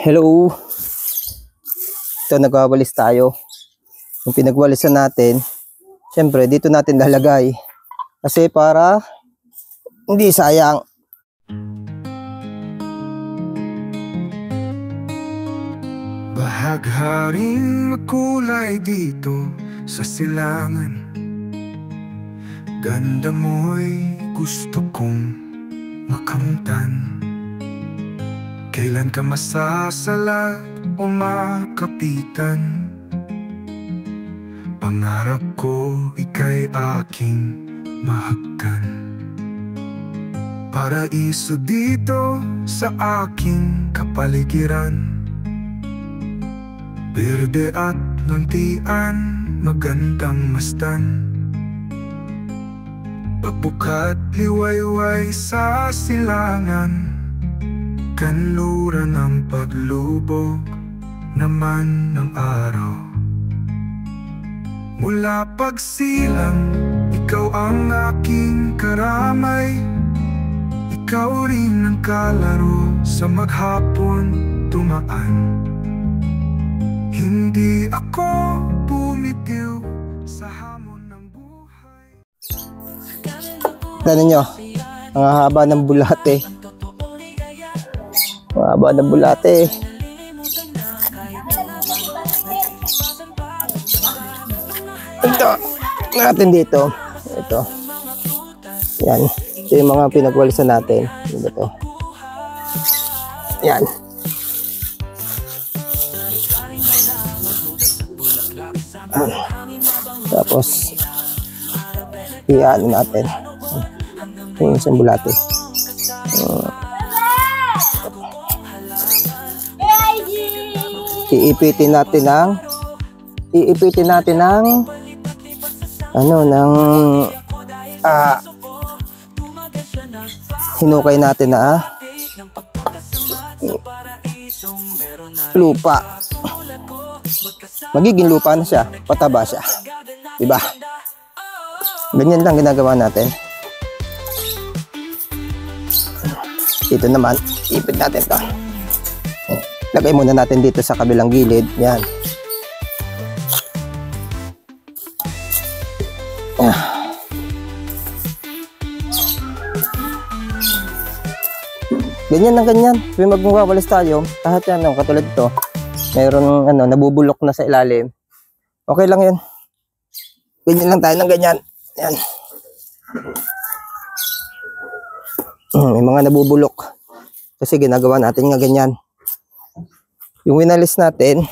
Hello. Ito, nagwawalis tayo. Yung pinagwalisan natin, syempre dito natin lalagay. Kasi para hindi sayang. Bahagharing makulay dito sa silangan. Ganda mo'y gusto kong makamtan. Kailan ka masasalat o makapitan? Pangarap ko ika'y aking mahagkan. Paraiso dito sa aking kapaligiran. Berde at lantian, magandang mastan. Pagbukat liwayway sa silangan. Kanluran ng paglubog naman ng araw. Mula pagsilang, ikaw ang aking karamay. Ikaw rin ang kalaro sa maghapon tumaan. Hindi ako bumitiw sa hamon ng buhay. Tignan nyo, ang haba ng bulate. Mahaba ng bulate. Ito natin dito. Ito. Yan. Ito yung mga pinagwalisan natin. Ito. Yan. Tapos iyan natin. Yung isang bulate. Iipitin natin ng hinukay natin na lupa. Magiging lupa na siya, pataba siya. Diba? Ganyan lang ginagawa natin. Dito naman, ipit natin to. Lagay muna natin dito sa kabilang gilid. Yan. Ganyan lang ganyan. Kung magwawalis tayo, lahat yan, katulad ito, mayroon nabubulok na sa ilalim. Okay lang yan. Ganyan lang tayo ng ganyan. Yan. May mga nabubulok. Kasi ginagawa natin nga ganyan. Yung winalis natin,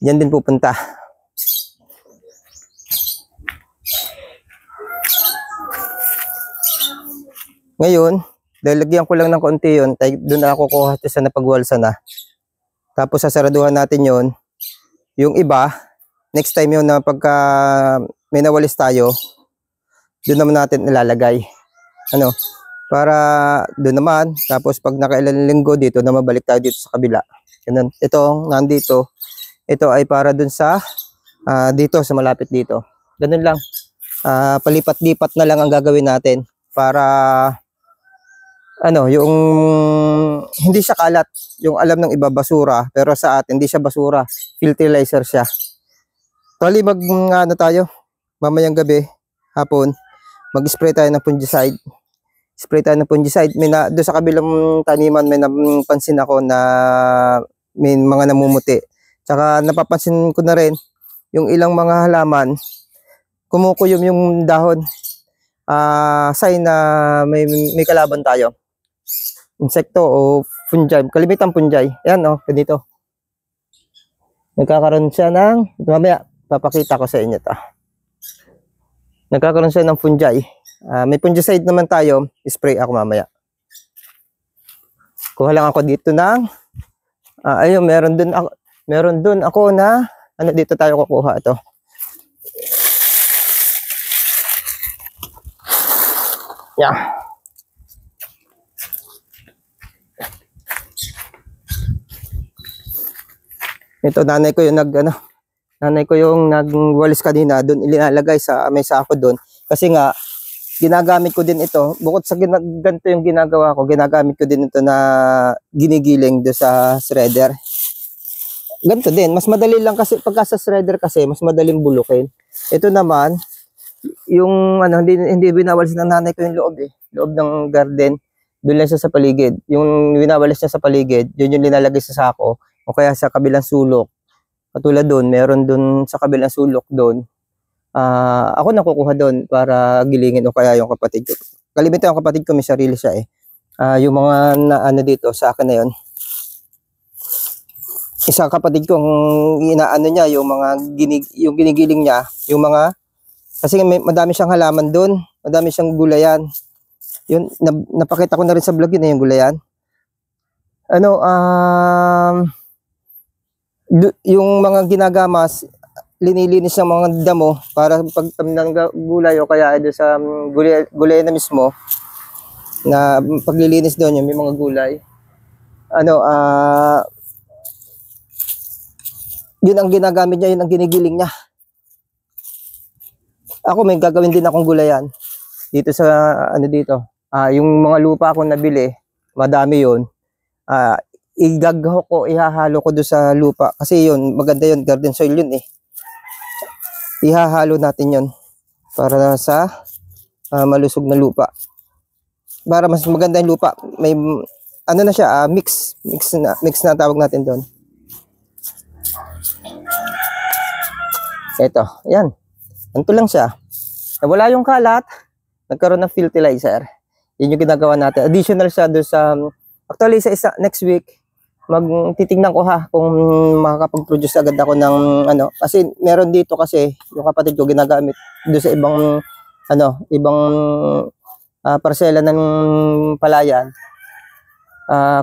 yan din pupunta. Ngayon, lalagyan ko lang ng konti yun. Doon na ako kukuha sa napagwalsa na. Tapos sasaraduhan natin yun. Yung iba, next time yun na pagka may nawalis tayo, doon naman natin ilalagay. Para doon naman. Tapos pag nakailan linggo dito, na mabalik tayo dito sa kabila. Ganun. Ito, nandito. Ito ay para dun sa dito, sa malapit dito. Ganun lang. Palipat-lipat na lang ang gagawin natin para yung hindi siya kalat. Yung alam ng iba basura, pero sa atin hindi siya basura. Fertilizer siya. Tali tayo. Mamayang gabi, hapon, mag-spray tayo ng fungicide. Spray tayo ng fungicide. Doon sa kabilang taniman may napansin ako na may mga namumuti. Tsaka napapansin ko na rin yung ilang mga halaman kumukuyom yung dahon. Sign na may kalaban tayo. Insekto o fungi. Kalimitan fungi. Ayan ganito. Nagkakaroon siya ng, mamaya papakita ko sa inyo to. Nagkakaroon siya ng fungi. May fungicide naman tayo, spray ako mamaya. Kuha lang ako dito ng ayun, meron dun ako na dito tayo kukuha ito. Yeah. Ito nanay ko yung nagwalis kanina, doon ilinalagay sa may sako doon kasi nga ginagamit ko din ito. Bukod sa ganito yung ginagawa ko, ginagamit ko din ito na ginigiling do sa shredder. Ganito din, mas madali lang kasi pagka sa shredder kasi mas madaling bulukin. Ito naman, yung ano, hindi binawalis ng nanay ko yung loob loob ng garden. Doon lang siya sa paligid. Yung binawalis niya sa paligid, yun yung linalagay sa sako o kaya sa kabilang sulok. Katulad doon, meron doon sa kabilang sulok doon. Ako nakukuha doon para gilingin o kaya yung kapatid ko. Kalimitan yung kapatid ko may sarili siya yung mga na, ano dito sa akin na yun. Isang kapatid ko inaano niya yung mga yung ginigiling niya, yung mga kasi madami siyang halaman doon, madami siyang gulayan. Yun napakita ko na rin sa vlog yun yung gulayan. Ano yung mga ginagamas, linilinis ng mga damo para pagtanim ng gulay o kaya doon sa gulay na mismo na paglilinis doon yung may mga gulay. Yun ang ginagamit niya, yun ang ginigiling niya. Ako may gagawin din akong gulayan dito sa ano dito. Yung mga lupa akong nabili, madami yun. Igagaho ko, ihahalo ko doon sa lupa kasi yun, maganda yun, garden soil yun ihahalo natin yun para sa malusog na lupa. Para mas maganda yung lupa. May ano na siya, mix na tawag natin doon. Ito, yan. Ganito lang siya. Nawala yung kalat, nagkaroon ng fertilizer. Yun yung ginagawa natin. Additional siya doon sa, actually sa next week, titignan ko kung makakapag-produce agad ako ng ano. Kasi meron dito kasi, yung kapatid ko ginagamit doon sa ibang parsela ng palayan.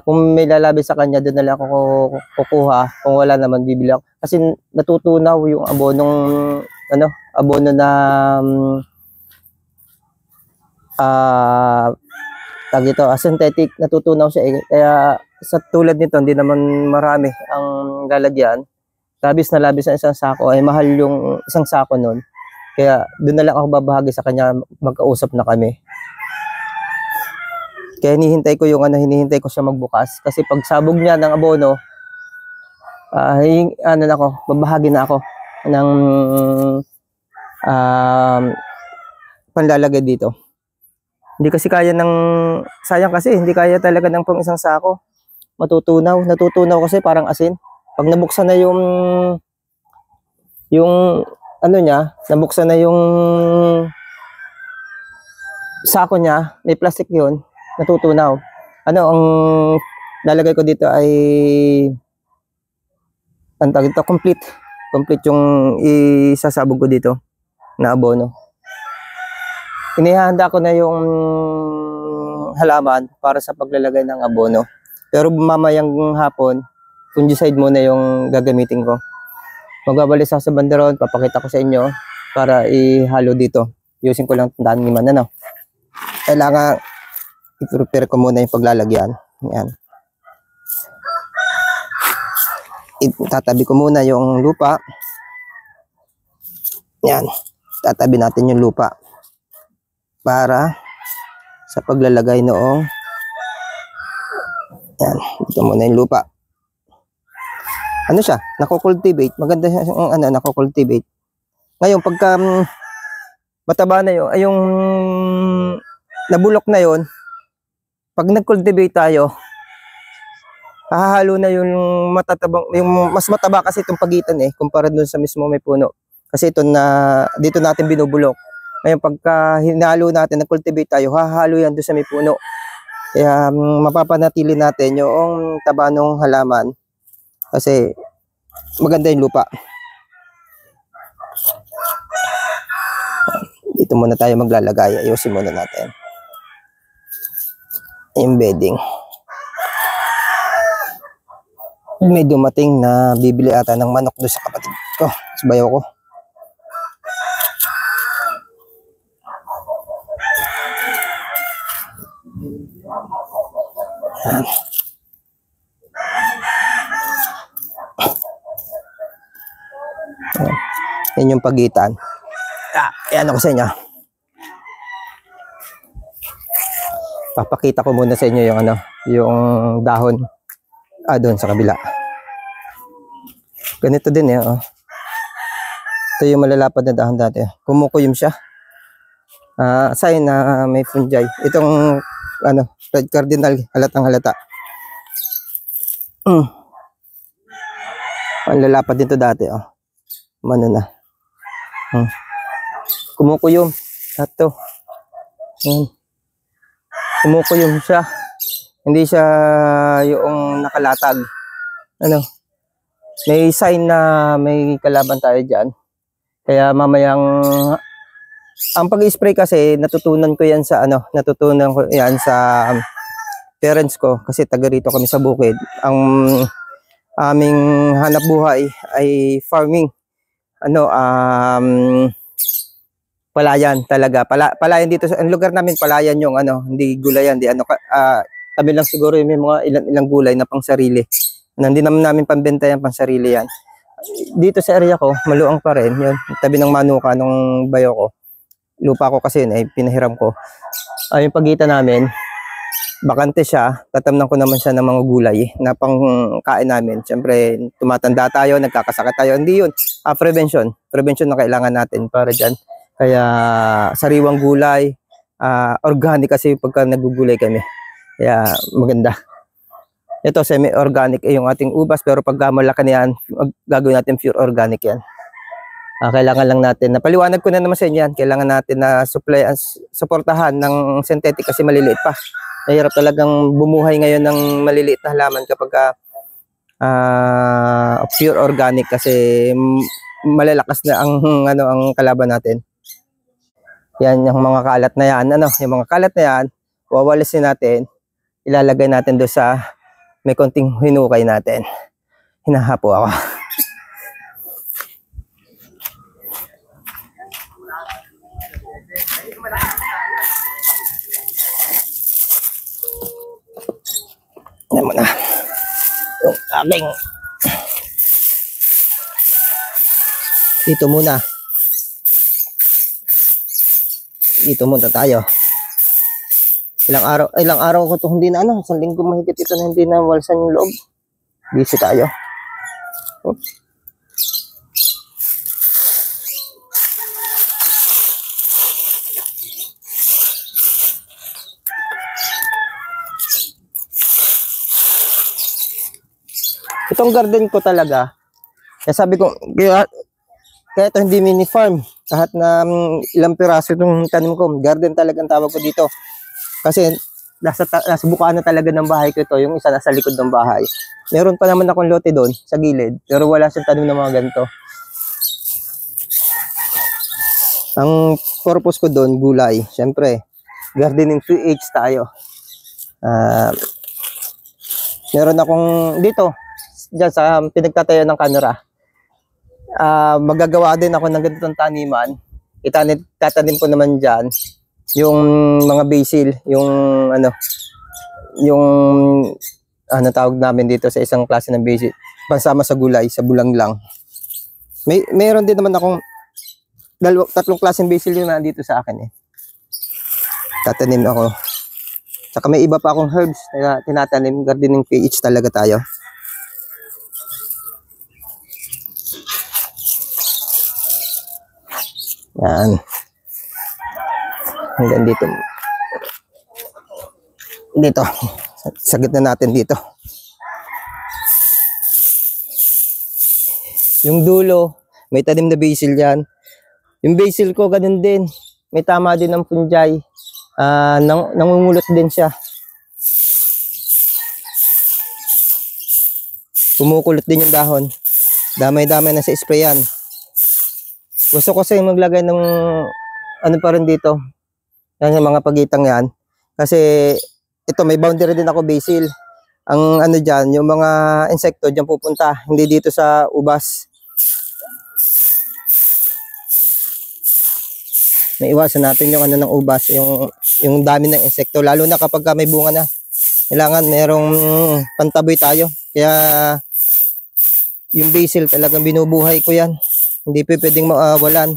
Kung may lalabi sa kanya, doon na lang ako kukuha. Kung wala naman, bibili ako. Kasi natutunaw yung abono na synthetic, natutunaw siya Kaya sa tulad nito, hindi naman marami ang lalagyan. Labis na isang sako, ay mahal yung isang sako nun. Kaya doon na lang ako babahagi sa kanya, magkausap na kami. Kaya hinihintay ko siya magbukas. Kasi pag sabog niya ng abono, babahagi na ako ng panlalagay dito. Hindi kasi kaya sayang kasi, hindi kaya talaga ng pang isang sako. Natutunaw kasi parang asin. Pag nabuksan na yung nabuksan na yung sako niya, may plastic yun, natutunaw. Ang lalagay ko dito ay complete yung isasabog ko dito na abono. Inihanda ko na yung halaman para sa paglalagay ng abono. Pero mamayang hapon, fungicide muna yung gagamitin ko. Magbabalis ako sa banderon, papakita ko sa inyo para ihalo dito. Using ko lang taniman Kailangan i-prepare ko muna yung paglalagyan. Yan. Tatabi ko muna yung lupa. Yan. Tatabi natin yung lupa para sa paglalagay noong yan, dito muna yung lupa. Ano siya? Nako-cultivate. Maganda siya nako-cultivate. Ngayon, pagka mataba na yung nabulok na yon, pag nag-cultivate tayo, hahalo na yung mas mataba kasi itong pagitan kumpara dun sa mismo may puno. Kasi dito natin binubulok. Ngayon, pagka hinalo natin, nag-cultivate tayo, hahalo yan doon sa may puno. Kaya mapapanatili natin yung taba ng halaman kasi maganda yung lupa. Dito muna tayo maglalagay. Ayusin muna natin. Embedding. May dumating na bibili ata ng manok doon sa kapatid ko, sa bayaw ko. Yan yung pagitan. Yan ako sa inyo. Papakita ko muna sa inyo yung ano, yung dahon doon sa kabila. Ganito din eh, oh. Ito yung malalapad na dahon dati. Kumukuyom siya. Sign na may fungi. Itong ano, red cardinal, halatang halata. Ang lalapad dito dati, oh. Mano na. Kumukuyom. Ito. Kumukuyom siya. Hindi siya yung nakalatag. Ano? May sign na may kalaban tayo dyan. Kaya mamayang ang pag-spray kasi natutunan ko yan sa parents ko kasi taga rito kami sa bukid. Ang aming hanap buhay ay farming. Palayan talaga. Palayan dito sa lugar namin, palayan yung hindi gulayan, kami lang siguro yung may mga ilang gulay na pang sarili. Hindi naman namin pambenta yan, pang sarili yan. Dito sa area ko, maluang pa rin. Yun, tabi ng manuka nung bayo ko. Lupa ko kasi yun, ay pinahiram ko. Yung pagitan namin, bakante siya. Tatamnan ko naman siya ng mga gulay na pangkain namin. Siyempre, tumatanda tayo, nagkakasakit tayo. Hindi yun. Prevention. Prevention na kailangan natin para dyan. Kaya, sariwang gulay, organic kasi pagka nagugulay kami. Kaya, maganda. Ito, semi-organic yung ating ubas, pero pag malaki na yan, gagawin natin pure organic yan. Kailangan lang natin, napaliwanag ko na naman sa inyo yan, kailangan natin na suportahan ng synthetic kasi maliliit pa. Nahirap talagang bumuhay ngayon ng maliliit na halaman kapag pure organic kasi malalakas na ang kalaban natin. Yan yung mga kalat na yan, yung mga kalat na yan, wawalisin natin, ilalagay natin doon sa may konting hinukay natin. Hinahapo ako. Yan mo na. Yung aking. Dito muna. Dito muna tayo. Ilang araw ko to hindi na isang linggo mahigit ito na hindi na walsan yung loob. Busy tayo. Itong garden ko talaga. Kaya sabi ko, kaya ito hindi mini farm. Kahit na ilang piraso itong tanim ko, garden talaga ang tawag ko dito. Kasi nasa bukaan na talaga ng bahay ko ito, yung isa nasa likod ng bahay. Meron pa naman akong lote doon sa gilid, pero wala siyang tanim ng mga ganito. Ang purpose ko doon, gulay. Siyempre, gardening 2H tayo. Meron akong dito, dyan sa pinagtatayo ng kanora. Magagawa din ako ng ganitong taniman. Tatanim ko naman dyan yung mga basil, yung tawag namin dito sa isang klase ng basil, pansama sa gulay, sa bulang lang. Meron din naman akong tatlong klaseng basil yung nandito sa akin eh. Tatanim ako. Saka may iba pa akong herbs na tinatanim, gardening PH talaga tayo. Yan. Hanggang dito. Dito. Sagit na natin dito. Yung dulo, may tanim na basil yan. Yung basil ko, ganun din. May tama din ng fungi. Nangungulot din siya. Kumukulot din yung dahon. Damay-damay na sa sprayan. Gusto ko kasi maglagay ng pa rin dito. Yan yung mga pagitang yan. Kasi ito may boundary din ako basil. Ang dyan, yung mga insekto dyan pupunta. Hindi dito sa ubas. May iwasan natin yung ng ubas. Yung dami ng insekto. Lalo na kapag may bunga na. Kailangan merong pantaboy tayo. Kaya yung basil talagang binubuhay ko yan. Hindi pwedeng mawalan.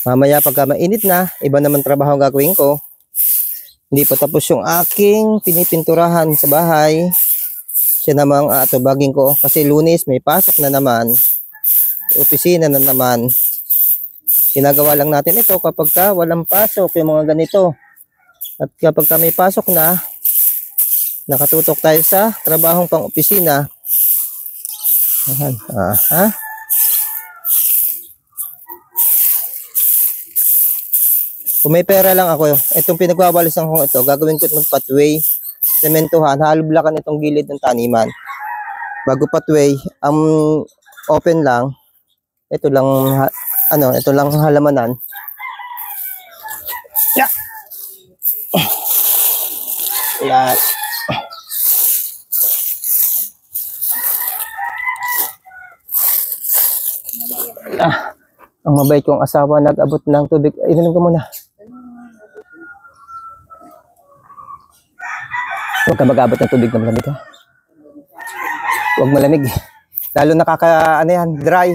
Mamaya pagka mainit na, iba naman trabaho ang gagawin ko. Hindi pa tapos yung aking pinipinturahan sa bahay. Siya namang atubagin ko kasi Lunes may pasok na naman. Opisina na naman. Ginagawa lang natin ito kapag ka walang pasok yung mga ganito. At kapag ka may pasok na, nakatutok tayo sa trabahong pang opisina. Ayan. Aha. Kung may pera lang ako, itong pinagwawalisan ko ito, gagawin ko itong pathway, sementohan, halublakan itong gilid ng taniman. Bago pathway, open lang, ito lang, ito lang halamanan. Yeah. Yan. Ang mabait kong asawa nag-abot ng tubig. Inumin ko muna. Huwag ka mag-abot ng tubig na malamig ha. Huwag malamig. Lalo dry.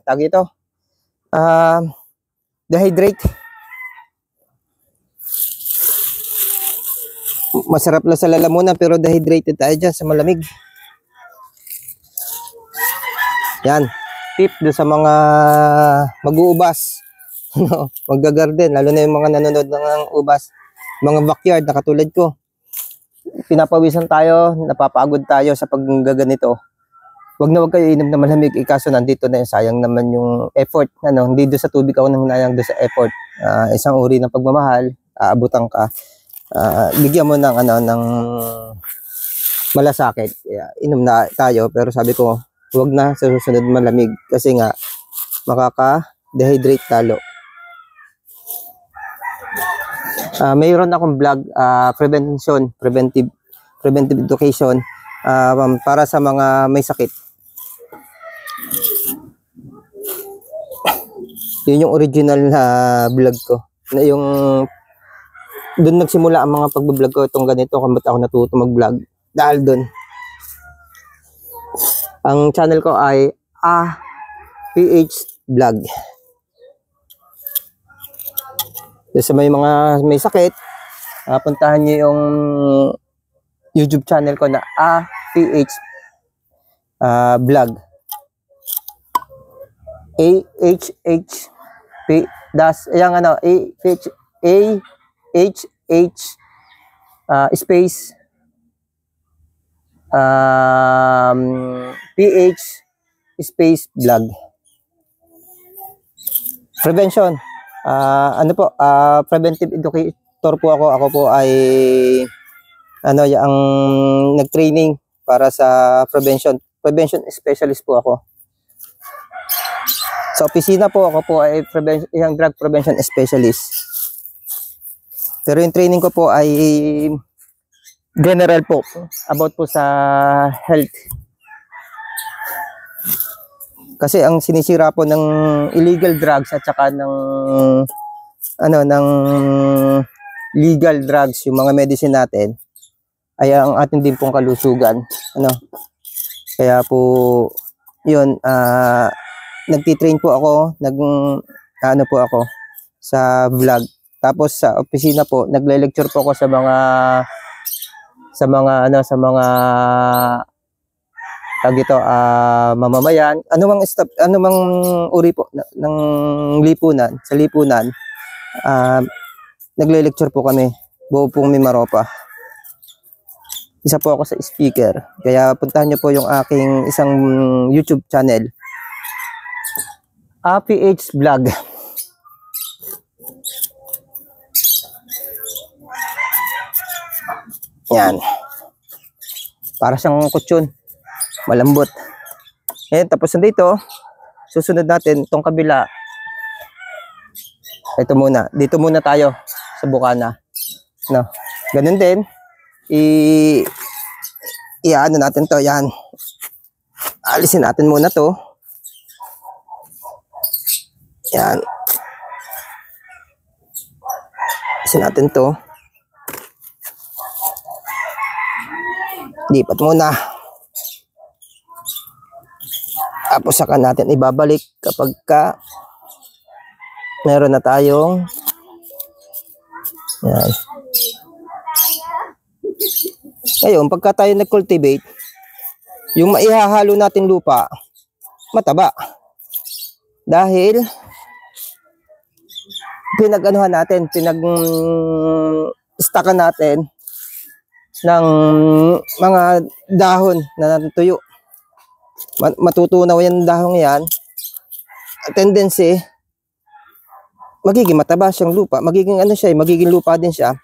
Tawag ito. Dehydrate. Masarap lang sa lalamunan pero dehydrated tayo dyan sa malamig. Yan. Tip do sa mga mag-uubas. Magga-garden. Lalo na yung mga nanonood ng ubas. Mga backyard na katulad ko. Pinapawisan tayo, napapagod tayo sa paggaganito. Huwag kayo inom na malamig. Kaso nandito na yung sayang naman yung effort. Hindi doon sa tubig ako nang hinayang doon sa effort. Isang uri ng pagmamahal. Aabutan ka. Bigyan mo ng malasakit. Inom na tayo. Pero sabi ko, huwag na sa susunod malamig. Kasi nga, makaka-dehydrate talo. Mayroon akong vlog, preventive education para sa mga may sakit. Yun yung original na vlog ko. Na yung doon nagsimula ang mga pagbablog ko itong ganito kung ba't ako natuto mag-vlog. Dahil doon. Ang channel ko ay PH Vlog. Sa may mga may sakit, puntahan nyo yung YouTube channel ko na PH Vlog. AHHP space PH space Vlog. Prevention. Preventive educator po ako. Ako po ay ang nag-training para sa prevention specialist po ako. Sa opisina po ako po ay yung drug prevention specialist. Pero yung training ko po ay general po, about po sa health. Kasi ang sinisira po ng illegal drugs at saka ng legal drugs, yung mga medicine natin, ay ang atin din pong kalusugan. Kaya po, yun, nagtitrain po ako, po ako sa vlog. Tapos sa opisina po, nagle-lecture po ako sa mga mamamayan, anumang uri po ng lipunan, sa lipunan, nagle-lecture po kami, buo pong Mimaropa. Isa po ako sa speaker, kaya puntahan nyo po yung aking isang YouTube channel, PH Vlog. Yan. Para siyang kutsyon. Malambot. Tapos nandito, susunod natin itong kabila. Ito muna. Dito muna tayo sa bukana. Ganun din. Ano natin to. Yan. Alisin natin muna to. Yan. Alisin natin to. Lipat muna. Tapos saka natin ibabalik kapag Meron na tayong yan. Ngayon, pagka tayo nag-cultivate, yung maihahalo natin lupa, mataba. Dahil pinag-anuhan natin, pinag-stackan natin ng mga dahon na natutuyo. Matutunaw yan dahon yan. Tendency, magiging mataba siyang lupa. Magiging ano siya, magiging lupa din siya.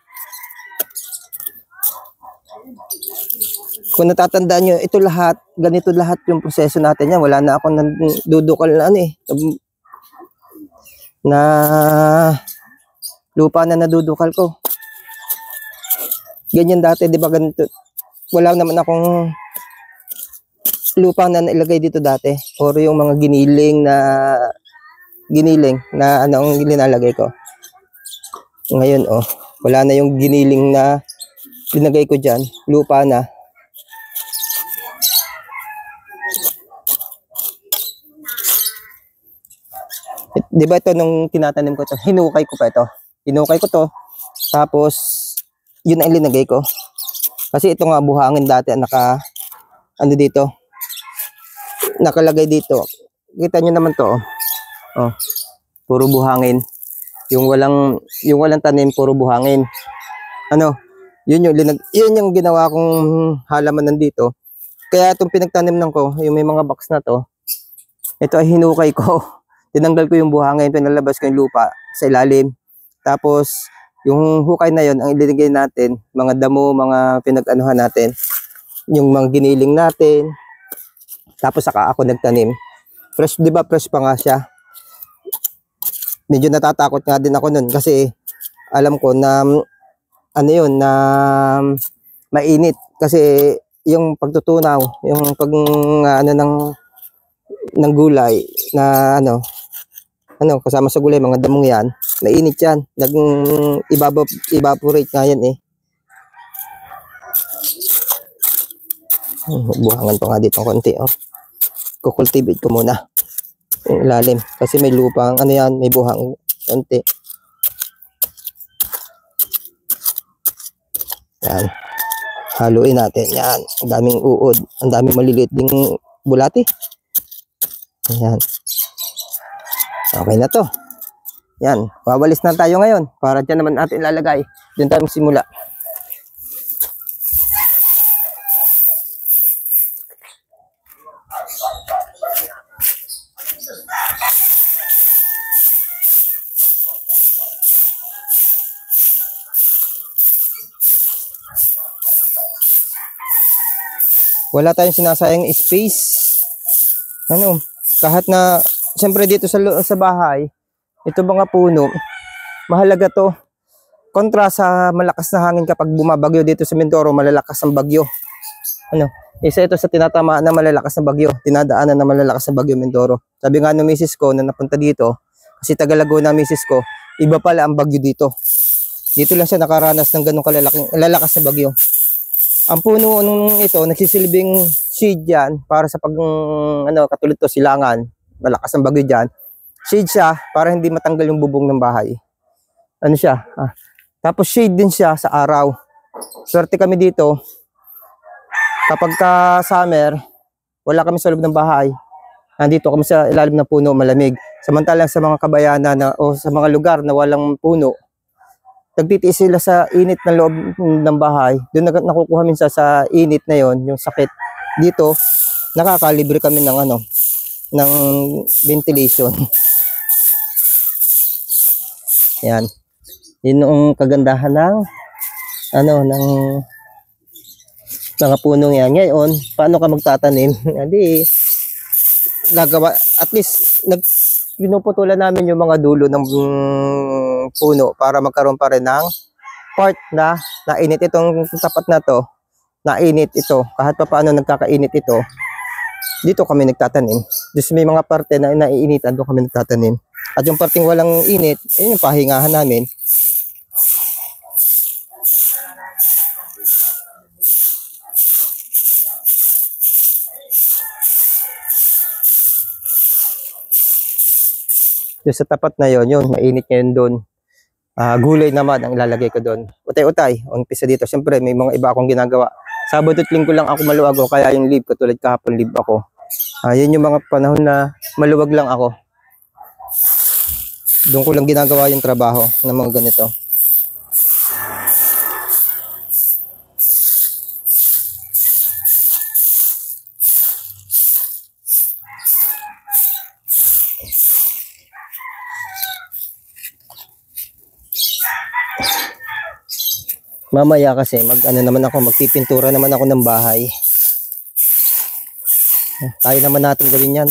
Kung natatandaan nyo, ito lahat, ganito lahat yung proseso natin yan. Wala na akong dudukal na ano eh. Na lupa na nadudukal ko. Ganyan dati, di ba ganito? Wala naman akong lupa na nailagay dito dati. Puro yung mga giniling na ano ang linalagay ko. Ngayon, oh, wala na yung giniling na linagay ko dyan. Lupa na. Di ba ito nung tinatanim ko ito, hinukay ko pa ito. Hinukay ko to. Tapos, yun ang linagay ko. Kasi ito nga buhangin dati, ano dito, nakalagay dito. Kita nyo naman to, oh. Oh, puro buhangin. Yung walang tanim, puro buhangin. Ano, yun yung ginawa kong halaman nandito. Kaya itong pinagtanim ko, yung may mga box na to, ito ay hinukay ko. Tinanggal ko yung buhangin, pinalabas ko yung lupa sa ilalim. Tapos, yung hukay na yon ang ilinagay natin, mga damo, mga pinag-anuhan natin, yung mga giniling natin. Tapos saka ako nagtanim. Fresh, di ba fresh pa nga siya? Medyo natatakot nga din ako nun kasi alam ko na ano yun, na mainit. Kasi yung pagtutunaw, yung pag ano ng gulay na ano kasama sa gulay, mga damong yan, mainit yan. Evaporate nga yan eh. Buhangan pa nga dito ng konti, oh. Kukultivate ko muna yung ilalim kasi may lupang ano yan, may buhang konti. Yan, haluin natin yan. Ang daming uod, ang daming maliliit ding bulati. Yan, okay na to. Yan, wawalis na tayo ngayon para dyan naman natin ilalagay. Doon tayo magsimula. Wala tayong sinasayang space. Ano, kahit na siyempre dito sa bahay, ito mga puno, mahalaga to. Kontra sa malakas na hangin kapag bumabagyo dito sa Mindoro, malalakas ang bagyo. Ano, isa ito sa tinatamaan na malalakas na bagyo, tinadaanan na malalakas na bagyo Mindoro. Sabi nga ng misis ko na napunta dito, kasi taga Laguna misis ko, iba pala ang bagyo dito. Dito lang siya nakaranas ng ganong lalakas na bagyo. Ang puno nung ito, nagsisilbing shade yan para sa katulad to silangan, malakas ang bagyo dyan. Shade siya para hindi matanggal yung bubong ng bahay. Ano siya? Tapos shade din siya sa araw. Swerte kami dito. Kapag ka summer, wala kami sa loob ng bahay. Nandito kami sa ilalim ng puno, malamig. Samantalang sa mga kabayanan o sa mga lugar na walang puno, nagtitiis sila sa init ng loob ng bahay. Doon nakukuha minsan sa init na yon, yung sakit. Dito, nakakalibre kami ng ng ventilation. Yan. Yun yung kagandahan ng ng mga punong yan. Ngayon, paano ka magtatanim? Hindi gagawa, at least pinuputulan namin yung mga dulo ng puno para magkaroon pa rin ng part na nainit. Itong tapat na to, nainit ito. Kahit pa paano nagkakainit ito, dito kami nagtatanim. Just may mga parte na naiinitan, doon kami nagtatanim. At yung parting walang init, yun yung pahingahan namin. Doon sa tapat na yun, mainit ngayon doon. Gulay naman ang ilalagay ko doon. Utay-utay, umpisa dito. Siyempre, may mga iba akong ginagawa. Sabado at Linggo lang ako maluwag, kaya yung leave ko, tulad kahapon leave ako. Yan yung mga panahon na maluwag lang ako. Doon ko lang ginagawa yung trabaho ng mga ganito. Mamaya kasi magpipintura naman ako ng bahay. Tayo naman natin gawin yan.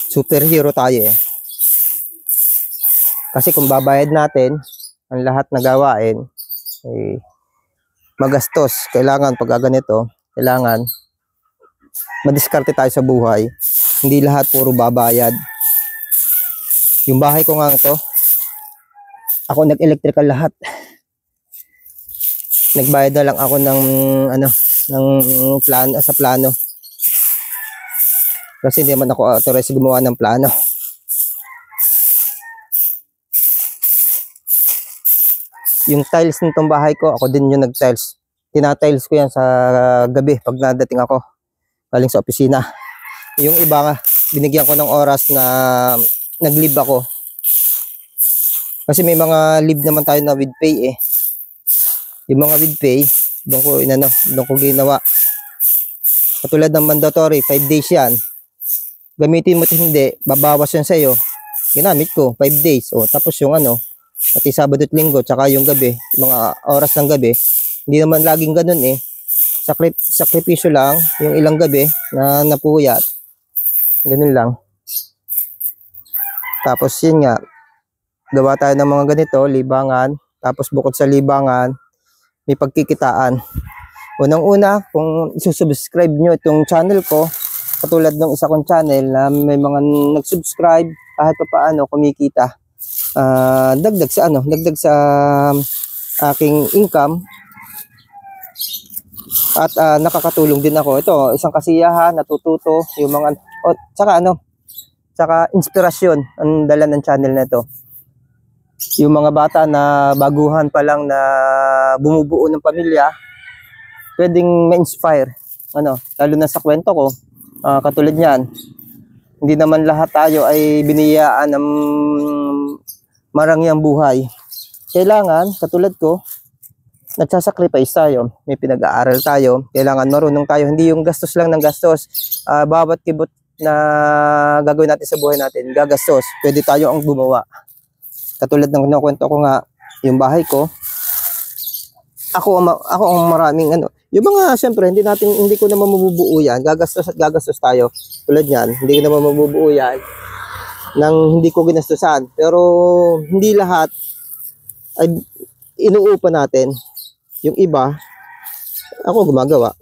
Superhero tayo eh. Kasi kung babayad natin ang lahat na gawain, magastos. Kailangan pag ganito, kailangan madiskarte tayo sa buhay. Hindi lahat puro babayad. Yung bahay ko nga ito, ako nag-electrical lahat. Nagbayad na lang ako ng plano sa plano. Kasi hindi man ako authorized gumawa ng plano. Yung tiles nitong bahay ko, ako din yung nag-tiles. Tina-tiles ko yan sa gabi pag nadating ako galing sa opisina. Yung iba nga, binigyan ko ng oras na nag-leave ako. Kasi may mga leave naman tayo na with pay eh. Yung mga with pay, doon ko ginawa. Katulad ng mandatory, 5 days yan. Gamitin mo hindi, babawas yan sa'yo. Ginamit ko, 5 days. Tapos yung pati Sabado at Linggo, tsaka yung gabi, mga oras ng gabi, hindi naman laging ganun eh. Sakripisyo lang, yung ilang gabi na napuyat. Ganun lang. Tapos yun nga, gawa tayo ng mga ganito, libangan. Tapos bukod sa libangan, may pagkikitaan. Unang-una, kung isusubscribe nyo itong channel ko, katulad ng isa kong channel na may mga nag-subscribe, kahit pa paano kumikita. Dagdag sa aking income. At nakakatulong din ako. Ito, isang kasiyahan, natututo, yung mga, tsaka inspirasyon ang dala ng channel na ito. Yung mga bata na baguhan pa lang na bumubuo ng pamilya, pwedeng ma-inspire. Lalo na sa kwento ko, katulad niyan, hindi naman lahat tayo ay biniyaan ng marangyang buhay. Kailangan, katulad ko, nagsasacrifice tayo, may pinag-aaral tayo, kailangan marunong tayo, hindi yung gastos lang ng gastos. Bawat kibot na gagawin natin sa buhay natin, gagastos, pwede tayo ang gumawa. Katulad ng kinukwento ko nga, yung bahay ko, ako ang maraming yung mga, siyempre, hindi ko naman mabubuo yan, gagastos tayo. Tulad yan, hindi ko naman mabubuo yan nang hindi ko ginastusan. Pero hindi lahat ay inuupa natin. Yung iba, ako gumagawa.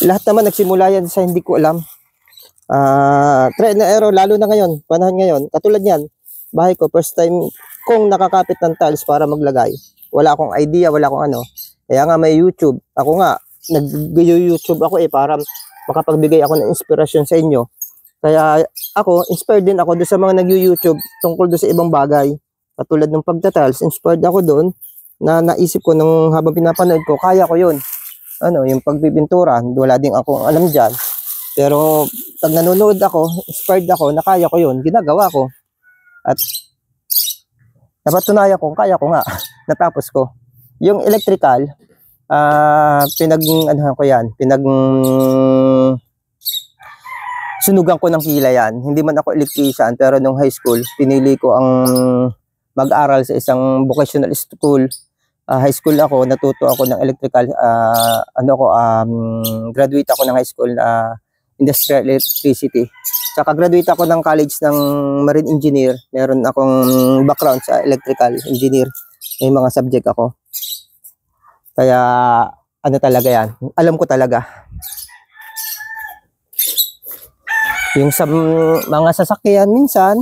Lahat naman nagsimula yan sa hindi ko alam. Try na error, lalo na ngayon, panahon ngayon. Katulad yan, bahay ko, first time kong nakakapit ng tiles para maglagay. Wala akong idea, wala akong Kaya nga may YouTube. Ako nga, nag-YouTube ako para makapagbigay ako ng inspirasyon sa inyo. Kaya ako, inspired din ako doon sa mga nag-YouTube tungkol doon sa ibang bagay. Katulad ng pagta-tiles, inspired ako doon na naisip ko nung habang pinapanood ko, kaya ko yun. Yung pagpipintura, wala din ako alam dyan. Pero pag nanonood ako, inspired ako, na kaya ko yun, ginagawa ko. At napatunayan ko, kaya ko nga, natapos ko. Yung electrical, sunugan ko ng pila yan. Hindi man ako electrician, pero nung high school, pinili ko ang mag-aral sa isang vocational school. High school ako, natuto ako ng electrical, graduate ako ng high school na industrial electricity. Saka graduate ako ng college ng marine engineer. Meron akong background sa electrical engineer. May mga subject ako. Kaya talaga yan. Alam ko talaga. Yung sa mga sasakyan minsan,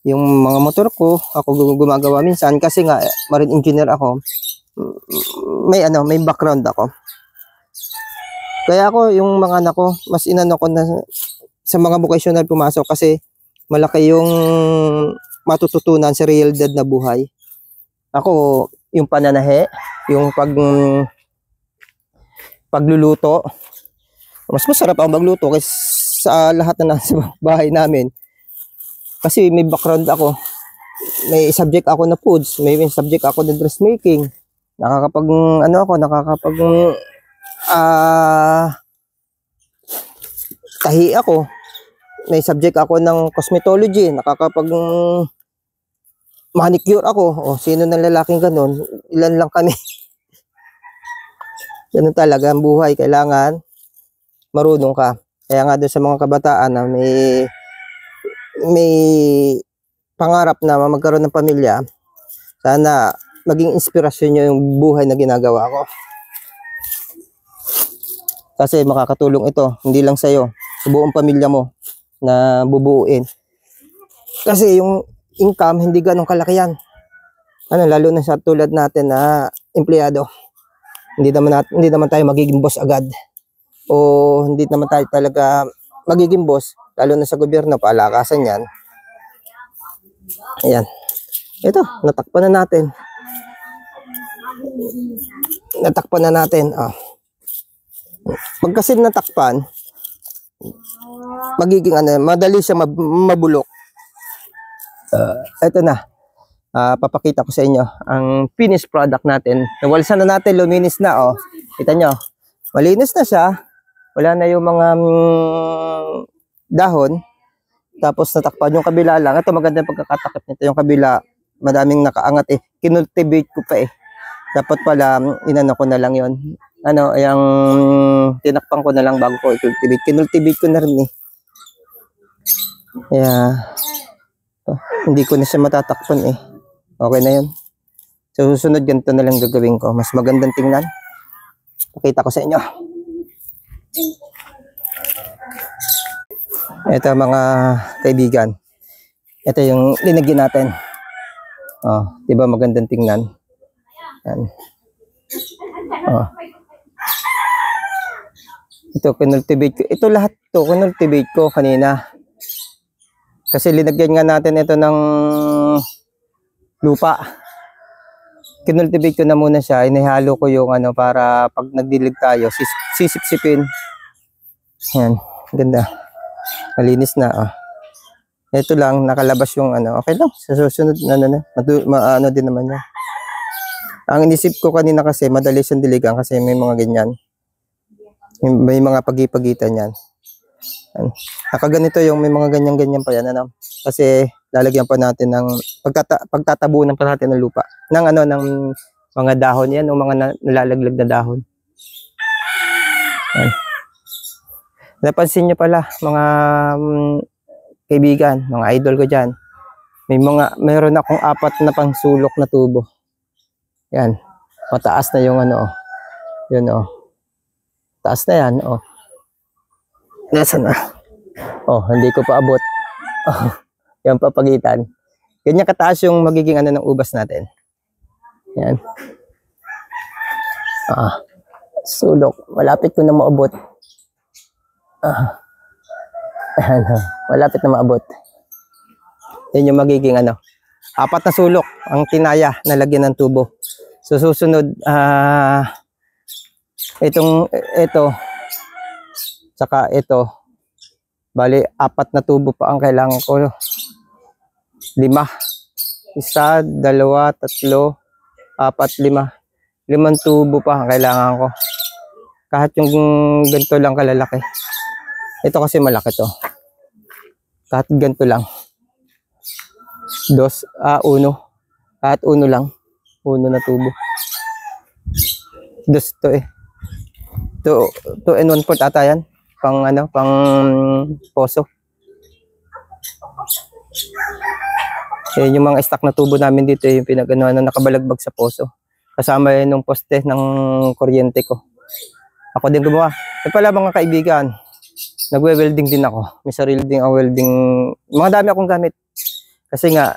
yung mga motor ko, ako gumagawa minsan kasi nga marine engineer ako. May background ako. Kaya ako, yung mga anak ko, mas inano ko na sa mga vocational pumasok kasi malaki yung matututunan sa realidad na buhay. Ako, yung pananahe, yung pagluluto, mas masarap ang magluto kaysa sa lahat na nasa bahay namin. Kasi may background ako, may subject ako na foods, may subject ako na dressmaking. Tahi ako. May subject ako ng cosmetology, manicure ako. O, sino ng lalaking ganun? Ilan lang kami. Ganun talaga ang buhay. Kailangan marunong ka. Kaya nga doon sa mga kabataan na may pangarap na magkaroon ng pamilya, sana maging inspirasyon nyo yung buhay na ginagawa ko. Kasi makakatulong ito, hindi lang sa'yo, sa buong pamilya mo na bubuuin. Kasi yung income, hindi ganun kalaki yan. Lalo na sa tulad natin na empleyado. Hindi naman tayo magiging boss agad. O hindi naman tayo talaga magiging boss, lalo na sa gobyerno, palakasan yan. Ayan. Ito, natakpan na natin. Pag kasi natakpan, magiging madali siya mabulok. Ito na. Papakita ko sa inyo ang finished product natin. Nawalsan na natin, luminis na, oh. Kita nyo, malinis na siya. Wala na yung mga dahon. Tapos natakpan yung kabila lang. Ito maganda yung pagkakatakip nito. Yung kabila, madaming nakaangat eh. Kinultivate ko pa eh. Dapat pala, inano ko na lang yon. Yung tinakpan ko na lang bago ko i-cultivate. Kinultivate ko na rin eh. Yeah. Hindi ko na siya matatakpan eh. Okay na yun. So, susunod ganito na lang gagawin ko. Mas magandang tingnan. Pakita ko sa inyo. Ito mga kaibigan. Ito yung linagyan natin. Oh, 'di ba magandang tingnan? Yan. Oh. Ito kinultivate ko. Ito lahat to kinultivate ko kanina. Kasi linagyan nga natin ito ng lupa. Kinultivate ko na muna siya. Inihalo ko yung para pag nagdilig tayo, sisipsipin. Yan, ganda. Malinis na, oh. Ito lang, nakalabas yung okay lang. Sa susunod, din naman yan. Ang inisip ko kanina kasi, madali siyang diligan kasi may mga ganyan. May mga pagipagitan yan. Nakaganito yung may mga ganyan-ganyan pa yan, Kasi, lalagyan pa natin ng, pagtatabunan pa natin ng lupa. Ng mga dahon yan, o mga nalalaglag na dahon. Yan. Napansin nyo pala, mga kaibigan, mga idol ko dyan. Mayroon akong 4 na pangsulok na tubo. Yan. Mataas na yung Yun, taas na yan, Nasaan na? Hindi ko pa abot. Yan papagitan. Ganyan kataas yung magiging ng ubas natin. Yan. Sulok. Malapit ko na maabot. Malapit na maabot. Yan yung magiging 4 na sulok ang tinaya na lagyan ng tubo. So susunod ito saka ito, bali 4 na tubo pa ang kailangan ko. 5, 1, 2, 3, 4, 5. 5 tubo pa ang kailangan ko. Kahit yung ganito lang kalalaki. Ito kasi malaki to. Kahit ganito lang. 1. Kahit 1 lang. 1 na tubo. 2 to eh. 2 and 1/4 ata yan. Pang poso. Yung mga stock na tubo namin dito yung nakabalagbag sa poso. Kasama yun ng poste ng kuryente ko. Ako din gumawa. Pala mga kaibigan, nagwe-welding din ako. May sarili din ang welding. Mga dami akong gamit. Kasi nga,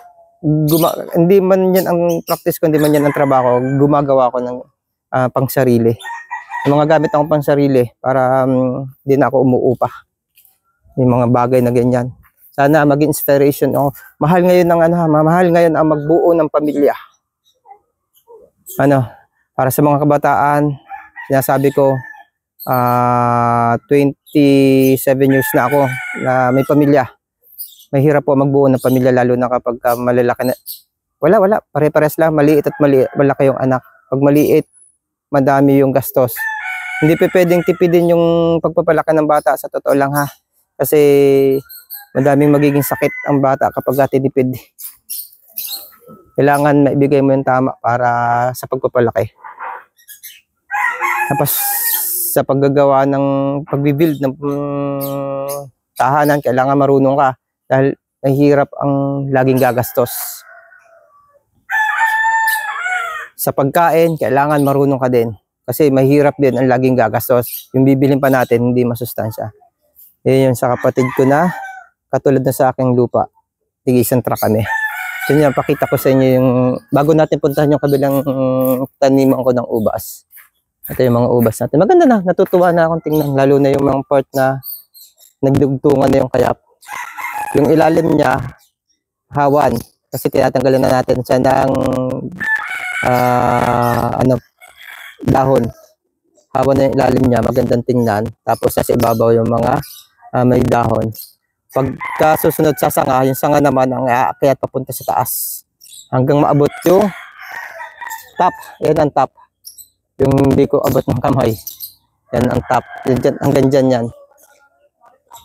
hindi man yan ang practice ko, hindi man yan ang trabaho. Gumagawa ako ng pang sarili. Mga gamit akong pang sarili para hindi na ako umuupa. Yung mga bagay na ganyan. Sana maging inspiration. Oh, mahal ngayon ang magbuo ng pamilya. Para sa mga kabataan, sinasabi ko, 27 years na ako na may pamilya. Mahirap po magbuo ng pamilya lalo na kapag malalaki na. Wala. Pare-pares lang. Maliit at malaki yung anak. Pag maliit, madami yung gastos. Hindi pa pwedeng tipidin yung pagpapalaki ng bata, sa totoo lang ha. Kasi madaming magiging sakit ang bata kapag tinipid. Kailangan maibigay mo yung tama para sa pagpapalaki. Tapos sa paggagawa ng pagbibuild ng tahanan, kailangan marunong ka dahil mahirap ang laging gagastos. Sa pagkain, kailangan marunong ka din kasi mahirap din ang laging gagastos. Yung bibilin pa natin, hindi masustansya. Yun yung sa kapatid ko na katulad na sa aking lupa. Tig-isang truck kami. So yun, pakita ko sa inyo yung bago natin puntahan yung kabilang taniman ko ng ubas. Ito yung mga ubas natin. Maganda na, natutuwa na akong tingnan. Lalo na yung mga part na nagdugtungan na yung kayap. Yung ilalim niya, hawan. Kasi tinatanggalan na natin siya ng dahon. Hawan na yung ilalim niya, magandang tingnan. Tapos sa ibabaw yung mga may dahon. Pagka susunod sa sanga, yung sanga naman ang aakyat papunta sa taas. Hanggang maabot yung top. Yan ang top. Yung hindi ko abot ng kamay. Yan ang top. Yan, hanggang dyan yan.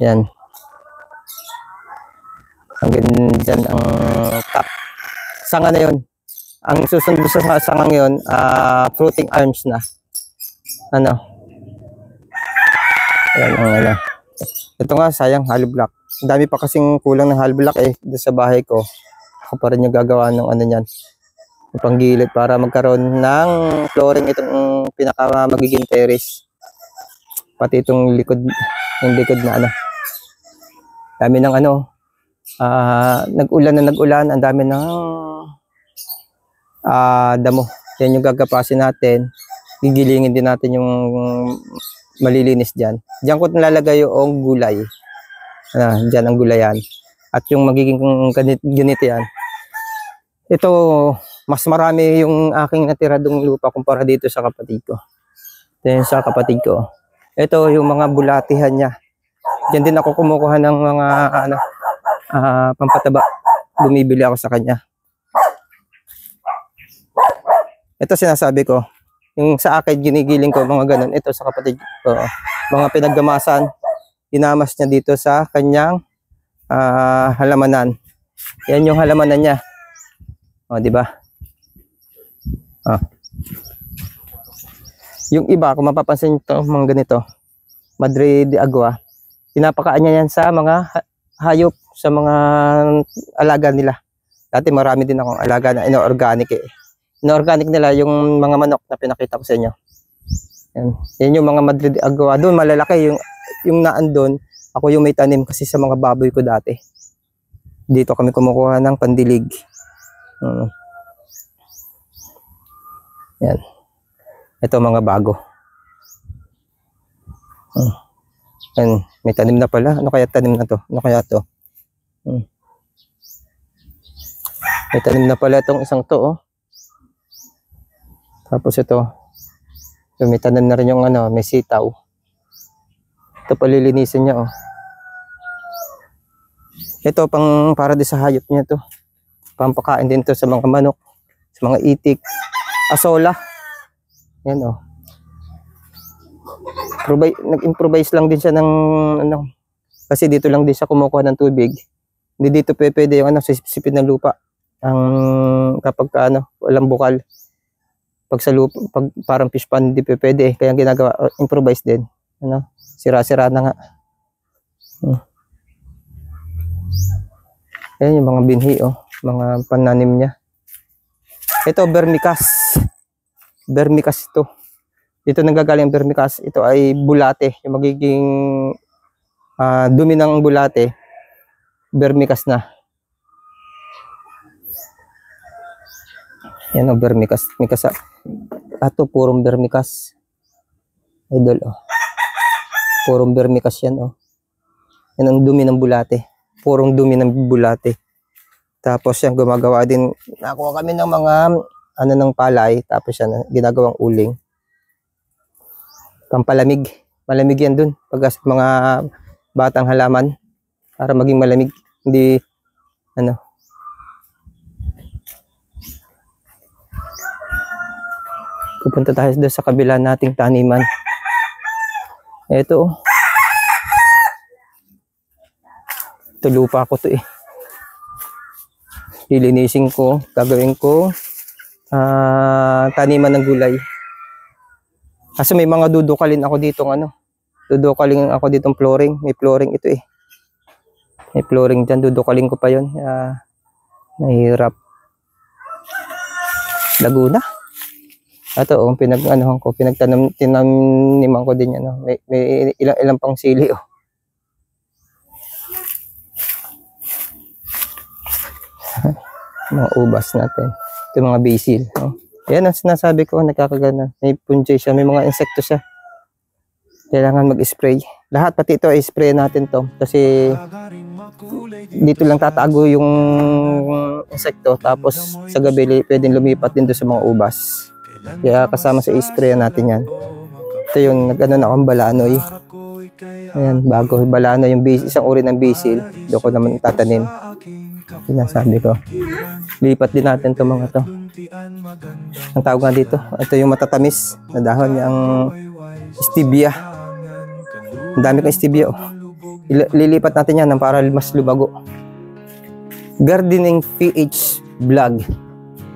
Yan. Hanggang dyan ang top. Sanga na yun. Ang susunod sa sangang yun, fruiting arms na. Yan ang Ito nga, sayang, hollow block. Ang dami pa kasing kulang ng hollow block doon sa bahay ko. Ako pa rin yung gagawa ng niyan. Yung panggilid para magkaroon ng flooring itong pinaka magiging terrace. Pati itong likod, yung likod na Dami ng nag-ulan, ang dami ng damo. Yan yung gagapasin natin. Gigilingin din natin yung malilinis dyan. Diyan ko nilalagay yung gulay. Dyan ang gulayan. At yung magiging ganito yan. Ito, mas marami yung aking natiradong lupa kumpara dito sa kapatid ko. Ito yung sa kapatid ko. Ito yung mga bulatihan niya. Diyan din ako kumukuha ng mga pampataba. Bumibili ako sa kanya. Ito sinasabi ko. Yung sa akin, ginigiling ko, mga ganun. Ito sa kapatid ko. Mga pinaggamasan. Dinamas niya dito sa kanyang halamanan. Yan yung halamanan niya. O, di ba? Yung iba, kung mapapansin ito, mga ganito. Madre de Agua. Pinapakaan niya yan sa mga hayop, sa mga alaga nila. Dati marami din akong alaga na ino-organic Ino-organic nila yung mga manok na pinakita ko sa inyo. Yan yung mga Madre de Agua. Doon malalaki yung naan doon. Ako yung may tanim kasi sa mga baboy ko dati. Dito kami kumukuha ng pandilig. Yan. Ito mga bago. Yan. May tanim na pala. Ano kaya tanim na to? Ano kaya to? May tanim na pala itong isang to. Tapos ito. May tanim na rin yung may sitaw. Ito palilinisin niya Ito pang para din sa hayop niya to. Pampakain din to sa mga manok, sa mga itik, asola. Yan Nag-improvise lang din siya ng kasi dito lang din siya kumukuha ng tubig. Hindi dito pwede yung sisipin ng lupa. Ang kapag walang bukal. Pag sa lupa, pag parang fish pond, hindi pwede. Kaya ginagawa, improvise din. Sira-sira na nga. Ayan yung mga binhi, mga pananim niya. Ito, vermicas. Vermicas ito. Dito nanggagaling vermicas. Ito ay bulate. Yung magiging dumi ng bulate, vermicas na. Yan vermicas. Ito, purong vermicas. Idol, purong vermicas yan, Yan ang dumi ng bulate. Purong dumi ng bulate. Tapos yan, gumagawa din. Nakuha kami ng mga ano ng palay. Tapos yan, ginagawang uling. Pampalamig. Malamig yan dun. Pag mga batang halaman. Para maging malamig. Hindi, ano. Pupunta tayo doon sa kabila nating taniman. Ito. Ito lupa ko to eh. Lilinisin ko. Gagawin ko taniman ng gulay. Kasi may mga dudukalin ako dito ano. Dudukalin ako ditong flooring. May flooring ito eh. May flooring dyan. Dudukalin ko pa yun. Mahirap. Laguna. Ito oh, pinag-anuhan ko, tinaniman ko din yan. Oh. May ilang pang sili oh. Mga ubas natin. Ito mga basil. Oh. Yan ang sinasabi ko, nakakagana. May punjay siya, may mga insekto siya. Kailangan mag-spray. Lahat, pati ito, i-spray natin to. Kasi dito lang tatago yung insekto. Tapos sa gabi, pwedeng lumipat din doon sa mga ubas. Kaya kasama sa i-spray natin yan. Ito yung nag-ano na akong balanoy. Ayan, bago balanoy yung basil, isang uri ng basil. Doon ko naman tatanim. Sinasabi ko. Lipat din natin itong mga to. Ang tawag nga dito. Ito yung matatamis na dahon yung stevia. Ang dami kong stevia. Oh. Lilipat natin yan para mas lumago. Gardening PH vlog.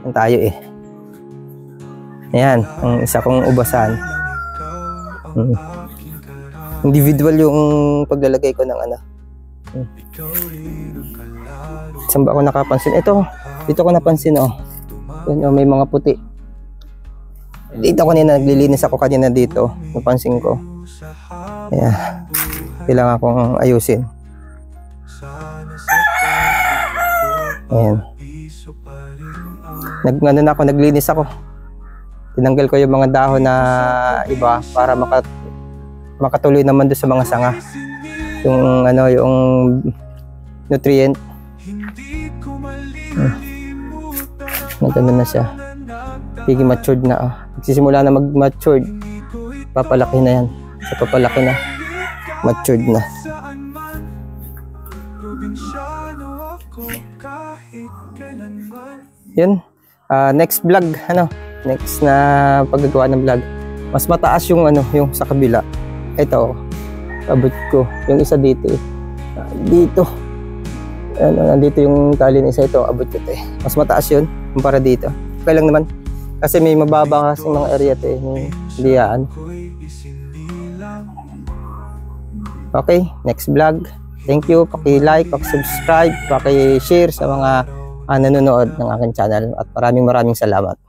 Yan tayo eh. Ayan, ang isa kong ubasan. Individual yung paglalagay ko ng ano. Saan ba ako nakapansin? Ito, dito ko napansin oh. Yan, oh, may mga puti. Dito kanina, naglilinis ako kanina dito. Napansin ko. Ayan. Kailangan akong ayusin. Ayan. Ano na ako, naglinis ako. Tinanggal ko yung mga dahon na iba para makatuloy naman doon sa mga sanga. Yung ano, yung nutrient. Nagano na siya. Sige, matured na. Oh. Nagsisimula na mag-matured. Papalaki na yan. So, papalaki na. Matured na. Yun. Next vlog, ano? Next na paggagawa ng vlog. Mas mataas yung ano, yung sa kabila. Ito, abot ko. Yung isa dito eh. Dito. Ano, nandito yung tali na isa ito. Abot ko ito eh. Mas mataas yun kumpara dito. Okay lang naman. Kasi may mababa kasi mga area ito eh. Hindi yan. Okay, next vlog. Thank you. Paki-like, paki-subscribe, paki-share sa mga nanonood ng aking channel. At maraming salamat.